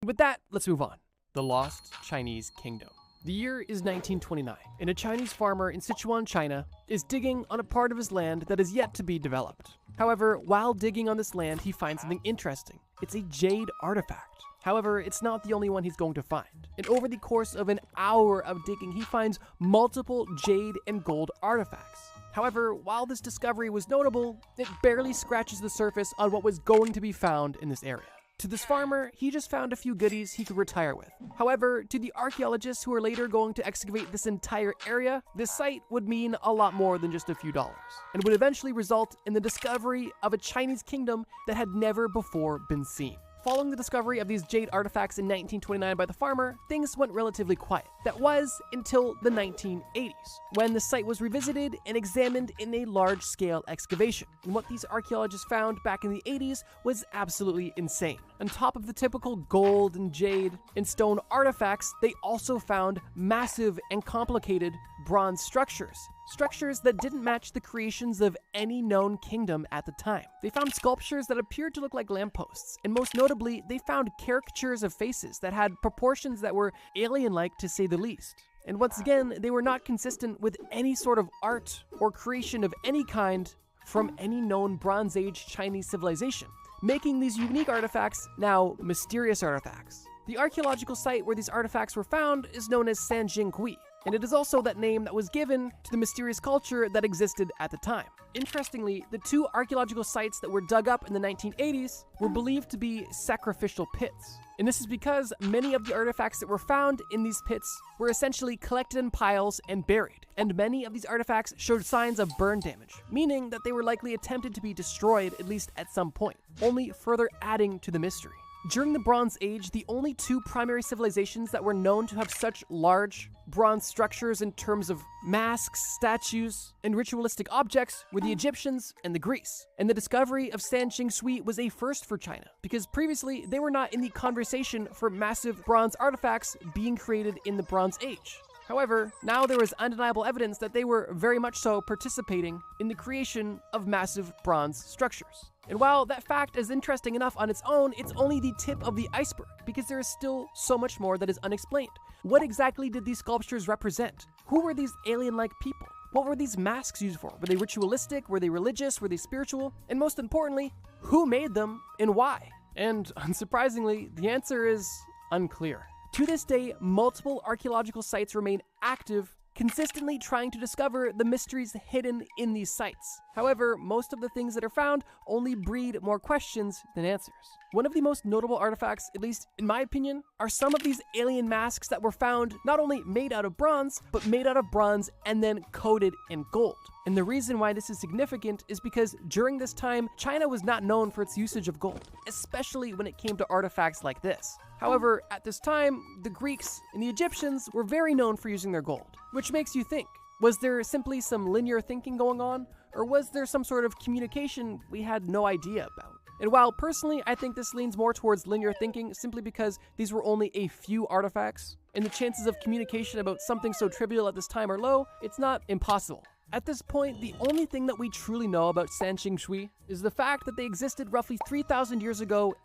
with that, let's move on. The Lost Chinese Kingdom. The year is 1929, and a Chinese farmer in Sichuan, China, is digging on a part of his land that is yet to be developed. However, while digging on this land, he finds something interesting. It's a jade artifact. However, it's not the only one he's going to find. And over the course of an hour of digging, he finds multiple jade and gold artifacts. However, while this discovery was notable, it barely scratches the surface on what was going to be found in this area. To this farmer, he just found a few goodies he could retire with. However, to the archaeologists who are later going to excavate this entire area, this site would mean a lot more than just a few dollars, and would eventually result in the discovery of a Chinese kingdom that had never before been seen. Following the discovery of these jade artifacts in 1929 by the farmer, things went relatively quiet. That was until the 1980s, when the site was revisited and examined in a large-scale excavation. And what these archaeologists found back in the 80s was absolutely insane. On top of the typical gold and jade and stone artifacts, they also found massive and complicated bronze structures. Structures that didn't match the creations of any known kingdom at the time. They found sculptures that appeared to look like lampposts, and most notably, they found caricatures of faces that had proportions that were alien-like to say the least. And once again, they were not consistent with any sort of art or creation of any kind from any known Bronze Age Chinese civilization, making these unique artifacts now mysterious artifacts. The archaeological site where these artifacts were found is known as Sanjinghui, and it is also that name that was given to the mysterious culture that existed at the time. Interestingly, the two archaeological sites that were dug up in the 1980s were believed to be sacrificial pits. And this is because many of the artifacts that were found in these pits were essentially collected in piles and buried. And many of these artifacts showed signs of burn damage, meaning that they were likely attempted to be destroyed at least at some point, only further adding to the mystery. During the Bronze Age, the only two primary civilizations that were known to have such large bronze structures in terms of masks, statues, and ritualistic objects were the Egyptians and the Greeks. And the discovery of Sanjinghui was a first for China, because previously they were not in the conversation for massive bronze artifacts being created in the Bronze Age. However, now there was undeniable evidence that they were very much so participating in the creation of massive bronze structures. And while that fact is interesting enough on its own, it's only the tip of the iceberg, because there is still so much more that is unexplained. What exactly did these sculptures represent? Who were these alien-like people? What were these masks used for? Were they ritualistic? Were they religious? Were they spiritual? And most importantly, who made them and why? And unsurprisingly, the answer is unclear. To this day, multiple archaeological sites remain active, consistently trying to discover the mysteries hidden in these sites. However, most of the things that are found only breed more questions than answers. One of the most notable artifacts, at least in my opinion, are some of these alien masks that were found not only made out of bronze, but made out of bronze and then coated in gold. And the reason why this is significant is because during this time, China was not known for its usage of gold, especially when it came to artifacts like this. However, at this time, the Greeks and the Egyptians were very known for using their gold, which makes you think, was there simply some linear thinking going on, or was there some sort of communication we had no idea about? And while personally I think this leans more towards linear thinking simply because these were only a few artifacts, and the chances of communication about something so trivial at this time are low, it's not impossible. At this point, the only thing that we truly know about Sanjinghui is the fact that they existed roughly 3,000 years ago